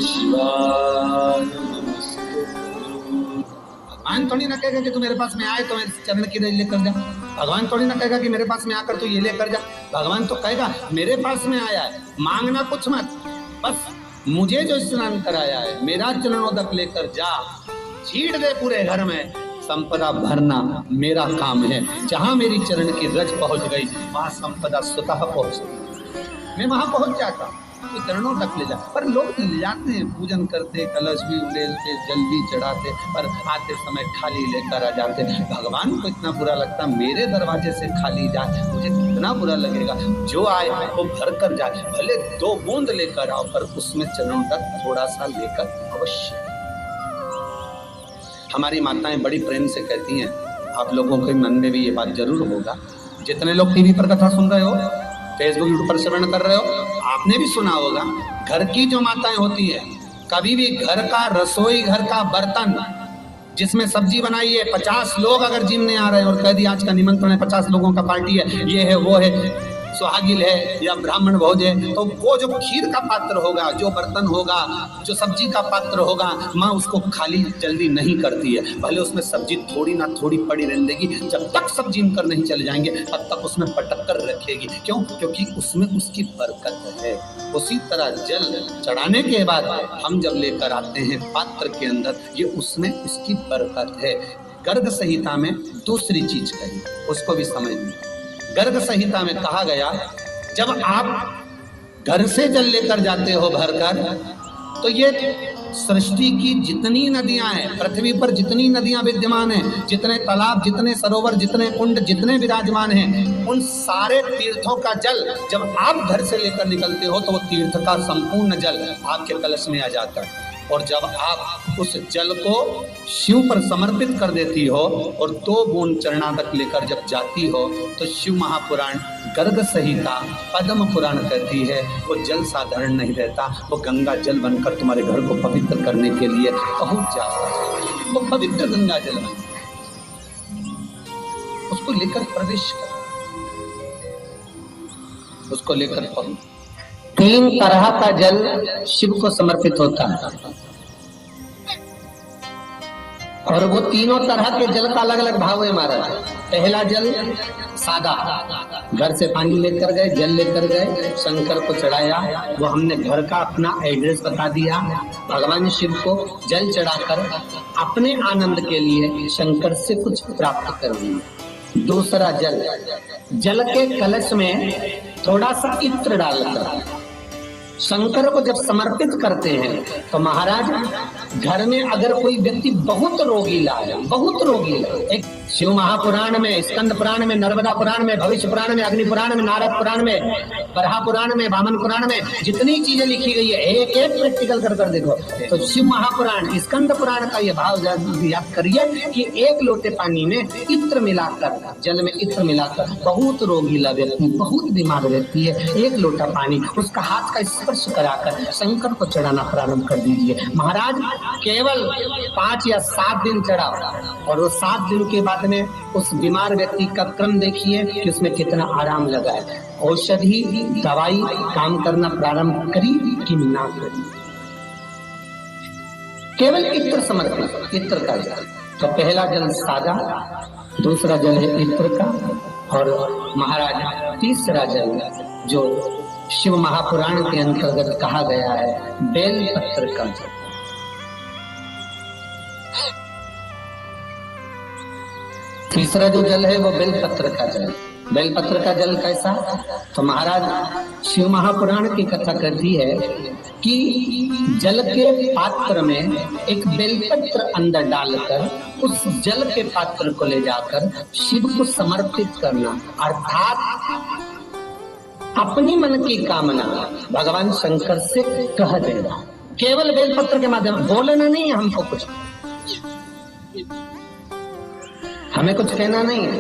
शिवाय। भगवान थोड़ी ना कहेगा कि तू मेरे पास में आए तो मेरे चरण की रज लेकर जा। भगवान थोड़ी ना कहेगा कि मेरे पास में आकर तू ये लेकर जा। भगवान तो कहेगा मेरे पास में आया है, मांगना कुछ मत, बस मुझे जो स्नान कराया है मेरा चरणोदक लेकर जा, छीट दे पूरे घर में, संपदा भरना मेरा काम है। जहां मेरी चरण की रज पहुंच गई वहां संपदा स्वतः पहुंच गई, मैं वहां पहुंच जाता, तो चरणों तक ले जा। पर लोग ले जाते हैं, पूजन करते, कलश भी उड़ेलते, जल भी चढ़ाते, पर आते समय खाली लेकर आ जाते। भगवान को इतना बुरा लगता, मेरे दरवाजे से खाली जाए, मुझे कितना बुरा लगेगा। जो आए वो भर कर जाए, भले 2 बूंद लेकर आओ, पर उसमें चरणों तक थोड़ा सा लेकर अवश्य। हमारी माताएं बड़ी प्रेम से कहती हैं, आप लोगों के मन में भी ये बात जरूर होगा, जितने लोग टीवी पर कथा सुन रहे हो, फेसबुक यूट्यूब पर श्रवण कर रहे हो, आपने भी सुना होगा, घर की जो माताएं होती है, कभी भी घर का रसोई घर का बर्तन जिसमें सब्जी बनाई है, 50 लोग अगर जिमने आ रहे हैं और कह दिया आज का निमंत्रण है, 50 लोगों का पार्टी है, ये है वो है, सुहागिल है या ब्राह्मण भोज है, तो वो जो खीर का पात्र होगा, जो बर्तन होगा, जो सब्जी का पात्र होगा, माँ उसको खाली जल्दी नहीं करती है। भले उसमें सब्जी थोड़ी ना थोड़ी पड़ी रहने देगी, जब तक सब जिम कर नहीं चले जाएंगे तब तक उसमें पटक कर रखेगी। क्यों? क्योंकि उसमें उसकी बरकत है। उसी तरह जल चढ़ाने के बाद हम जब लेकर आते हैं पात्र के अंदर, ये उसमें उसकी बरकत है। गर्ग संहिता में दूसरी चीज कही, उसको भी समझ ली। गर्ग संहिता में कहा गया, जब आप घर से जल लेकर जाते हो भरकर, तो ये सृष्टि की जितनी नदियां हैं, पृथ्वी पर जितनी नदियां विद्यमान हैं, जितने तालाब, जितने सरोवर, जितने कुंड, जितने विराजमान हैं, उन सारे तीर्थों का जल जब आप घर से लेकर निकलते हो तो वो तीर्थ का संपूर्ण जल आपके कलश में आ जाता है। और जब आप उस जल को शिव पर समर्पित कर देती हो और 2 बूंद चरणादक लेकर जब जाती हो, तो शिव महापुराण गर्ग संहिता पद्म पुराण कहती है, वो जल साधारण नहीं रहता, वो गंगा जल बनकर तुम्हारे घर को पवित्र करने के लिए पहुंच जाता है। वो पवित्र गंगा जल बन, उसको लेकर प्रवेश कर, उसको लेकर पहुंच। 3 तरह का जल शिव को समर्पित होता है, और वो तीनों तरह के जल का अलग अलग भाव है हमारा। पहला जल सादा, घर से पानी लेकर गए, जल लेकर गए, शंकर को चढ़ाया, वो हमने घर का अपना एड्रेस बता दिया, भगवान शिव को जल चढ़ाकर अपने आनंद के लिए शंकर से कुछ प्राप्त कर लिया। दूसरा जल, जल के कलश में थोड़ा सा इत्र डालकर शंकर को जब समर्पित करते हैं, तो महाराज घर में अगर कोई व्यक्ति बहुत रोगीला है, बहुत रोगीला, एक शिव महापुराण में, स्कंद पुराण में, नर्मदा पुराण में, भविष्य पुराण में, अग्नि पुराण में, नारद पुराण में, बरहा पुराण में, वामन पुराण में जितनी चीजें लिखी गई है, एक एक प्रैक्टिकल कर देखो, तो शिव महापुराण, स्कंद पुराण का ये भाव याद करिए कि 1 लोटे पानी में इत्र मिलाकर, जल में इत्र मिलाकर, बहुत रोगीला व्यक्ति, बहुत बीमार व्यक्ति है, 1 लोटा पानी उसका हाथ का स्पर्श कराकर शंकर को चढ़ाना प्रारंभ कर दीजिए। महाराज केवल 5 या 7 दिन चढ़ाओ, और वो 7 दिन के बाद में उस बीमार व्यक्ति का क्रम देखिए कि उसमें कितना आराम लगा है। औषधि दवाई काम करना प्रारंभ करी कि ना करी, केवल इत्र समर्पित, इत्र का जल। तो पहला जल सादा, दूसरा जल है इत्र का, और महाराज तीसरा जल जो शिव महापुराण के अंतर्गत कहा गया है, बेल पत्र का जल। तीसरा जो जल है वो बेलपत्र का जल। बेलपत्र का जल कैसा? तो महाराज शिव महापुराण की कथा कहती है कि जल के पात्र में एक बेलपत्र अंदर डालकर उस जल के पात्र को ले जाकर शिव को समर्पित करना, अर्थात अपनी मन की कामना भगवान शंकर से कह देना, केवल बेलपत्र के माध्यम, बोलना नहीं है हमको कुछ, हमें कुछ कहना नहीं है,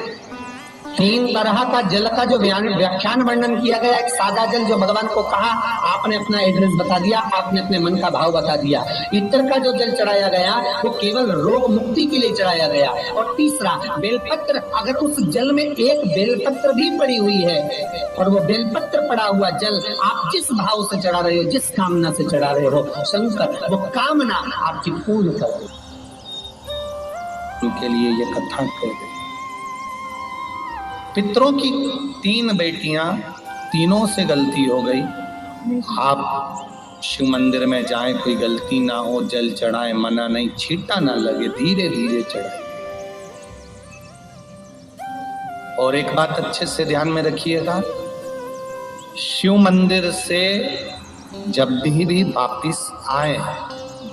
तीन तरह का जल का जो व्याख्यान वर्णन किया गया, एक सादा जल जो भगवान को कहा, आपने अपना एड्रेस बता दिया, आपने अपने मन का भाव बता दिया। इत्र का जो जल चढ़ाया गया वो केवल रोग मुक्ति के लिए चढ़ाया गया। और तीसरा बेलपत्र, अगर उस जल में एक बेलपत्र भी पड़ी हुई है और वो बेलपत्र पड़ा हुआ जल आप जिस भाव से चढ़ा रहे हो, जिस कामना से चढ़ा रहे हो, शंकर वो कामना आपकी पूर्ण कर दे। उनके लिए ये कथा कह गई। पितरों की 3 बेटियां, तीनों से गलती हो गई। आप शिव मंदिर में जाएं, कोई गलती ना हो, जल चढ़ाएं, मना नहीं, छींटा ना लगे, धीरे धीरे चढ़ाएं। और एक बात अच्छे से ध्यान में रखिएगा, शिव मंदिर से जब भी वापिस आए,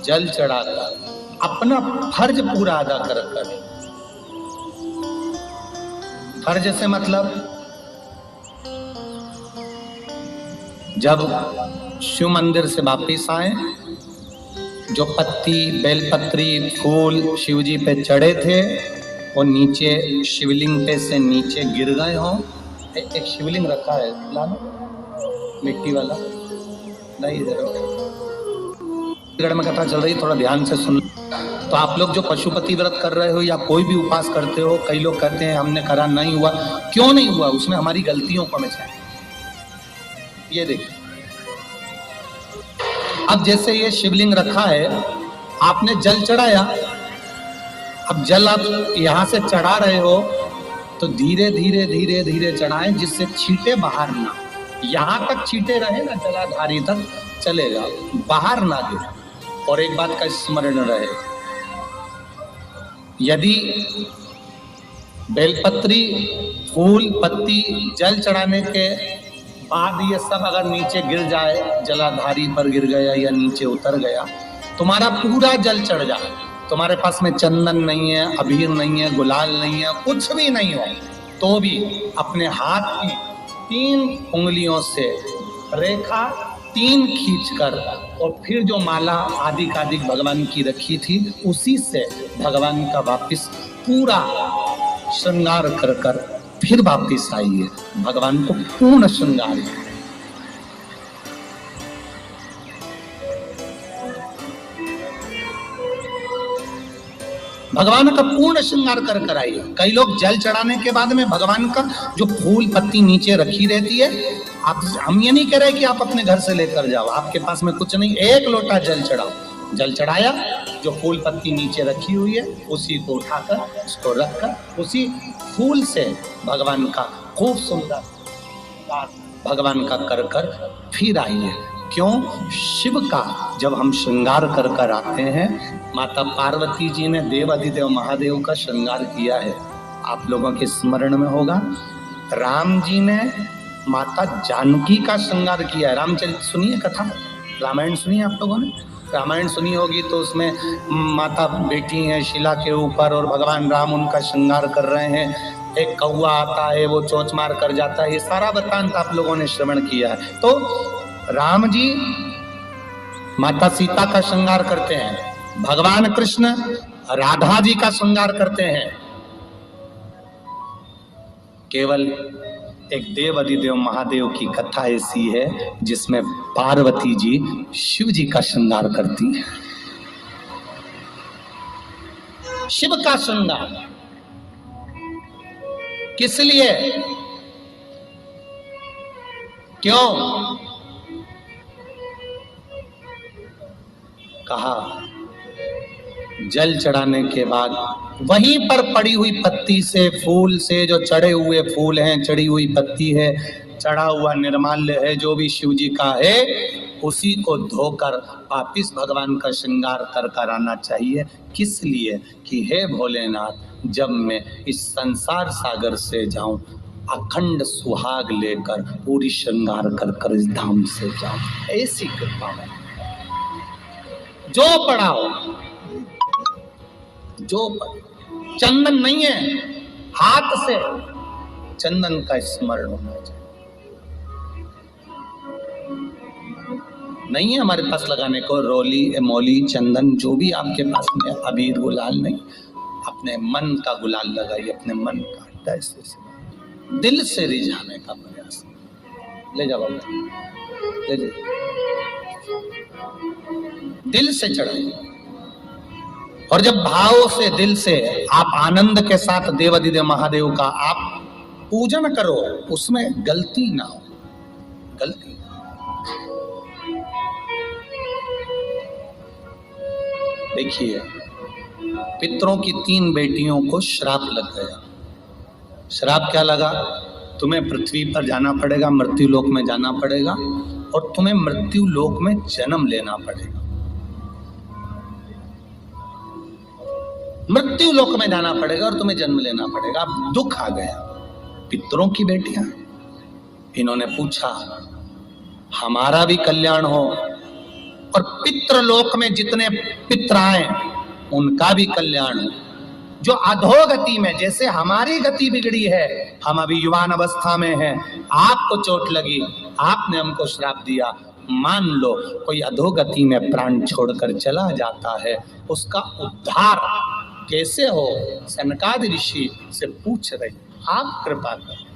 जल चढ़ाकर अपना फर्ज पूरा अदा कर। फर्ज से मतलब जब शिव मंदिर से वापिस आए, जो पत्ती, बेलपत्री, फूल शिव जी पे चढ़े थे वो नीचे शिवलिंग पे से नीचे गिर गए हो। एक शिवलिंग रखा है लाना, मिट्टी वाला नहीं, गढ़ में कथा चल रही, थोड़ा ध्यान से सुन। तो आप लोग जो पशुपति व्रत कर रहे हो या कोई भी उपास करते हो, कई लोग कहते हैं हमने करा नहीं हुआ, क्यों नहीं हुआ? उसमें हमारी गलतियों को हमें चाहिए। ये देखिए, अब जैसे ये शिवलिंग रखा है, आपने जल चढ़ाया, अब जल आप यहां से चढ़ा रहे हो तो धीरे धीरे धीरे धीरे चढ़ाएं, जिससे छींटे बाहर ना, यहां तक छींटे रहे ना, जलाधारी तक चलेगा, बाहर ना गिरे। और एक बात का स्मरण रहे, यदि बेलपत्री, फूल, पत्ती जल चढ़ाने के बाद ये सब अगर नीचे गिर जाए, जलाधारी पर गिर गया या नीचे उतर गया, तुम्हारा पूरा जल चढ़ जाए, तुम्हारे पास में चंदन नहीं है, अबीर नहीं है, गुलाल नहीं है, कुछ भी नहीं हो, तो भी अपने हाथ की 3 उंगलियों से रेखा 3 खींचकर और फिर जो माला आदि भगवान की रखी थी, उसी से भगवान का वापिस पूरा श्रृंगार कर फिर वापिस आइए, भगवान को पूर्ण श्रृंगार। भगवान का पूर्ण श्रृंगार कर आइए। कई लोग जल चढ़ाने के बाद में भगवान का जो फूल पत्ती नीचे रखी रहती है, हम ये नहीं कह रहे कि आप अपने घर से लेकर जाओ, आपके पास में कुछ नहीं, 1 लोटा जल चढ़ाओ, जल चढ़ाया, जो फूल पत्ती नीचे रखी हुई है उसी को उठाकर, उसको रखकर, उसी फूल से भगवान का खूब सुंदर भगवान का कर फिर आइए। क्यों? शिव का जब हम श्रृंगार कर आते हैं, माता पार्वती जी ने देव अधिदेव महादेव का श्रृंगार किया है, आप लोगों के स्मरण में होगा। राम जी ने माता जानकी का श्रृंगार किया है। रामचरित सुनिए कथा, रामायण सुनिए, आप लोगों ने रामायण सुनी होगी, तो उसमें माता बैठी हैं शिला के ऊपर और भगवान राम उनका श्रृंगार कर रहे हैं। एक कौवा आता है, वो चोंच मार कर जाता है, ये सारा वृत्तांत आप लोगों ने श्रवण किया है। तो राम जी माता सीता का श्रृंगार करते हैं, भगवान कृष्ण राधा जी का श्रृंगार करते हैं। केवल एक देव अधिदेव महादेव की कथा ऐसी है जिसमें पार्वती जी शिव जी का श्रृंगार करती है। शिव का श्रृंगार किस लिए? क्यों? कहा जल चढ़ाने के बाद वहीं पर पड़ी हुई पत्ती से, फूल से, जो चढ़े हुए फूल हैं, चढ़ी हुई पत्ती है, चढ़ा हुआ निर्माल्य है, जो भी शिव जी का है, उसी को धोकर वापिस भगवान का श्रृंगार कर आना चाहिए। किस लिए? कि हे भोलेनाथ, जब मैं इस संसार सागर से जाऊं, अखंड सुहाग लेकर पूरी श्रृंगार कर इस धाम से जाऊं, ऐसी कृपा है। जो पड़ा हो, जो चंदन नहीं है, हाथ से चंदन का स्मरण होना चाहिए। नहीं है हमारे पास लगाने को रोली, मौली, चंदन, जो भी आपके पास में, अबीर, गुलाल नहीं, अपने मन का गुलाल लगाइए, अपने मन का। ऐसे दिल से रिझाने का प्रयास। ले जाओ बाबा, ले जाओ, दिल से चढ़ाइए। और जब भाव से, दिल से आप आनंद के साथ देवाधिदेव महादेव का आप पूजन करो, उसमें गलती ना हो, गलती। देखिए, पितरों की 3 बेटियों को श्राप लग गया। श्राप क्या लगा? तुम्हें पृथ्वी पर जाना पड़ेगा, मृत्यु लोक में जाना पड़ेगा, और तुम्हें मृत्यु लोक में जन्म लेना पड़ेगा। मृत्यु लोक में जाना पड़ेगा और तुम्हें जन्म लेना पड़ेगा। अब दुख आ गया। पितरों की बेटियां, इन्होंने पूछा हमारा भी कल्याण हो और पितृलोक में जितने पितर आए उनका भी कल्याण हो। जो अधोगति में, जैसे हमारी गति बिगड़ी है, हम अभी युवान अवस्था में हैं, आपको चोट लगी, आपने हमको श्राप दिया, मान लो कोई अधोगति में प्राण छोड़कर चला जाता है, उसका उद्धार कैसे हो? सनकादि ऋषि से पूछ रहे, आप कृपा करें।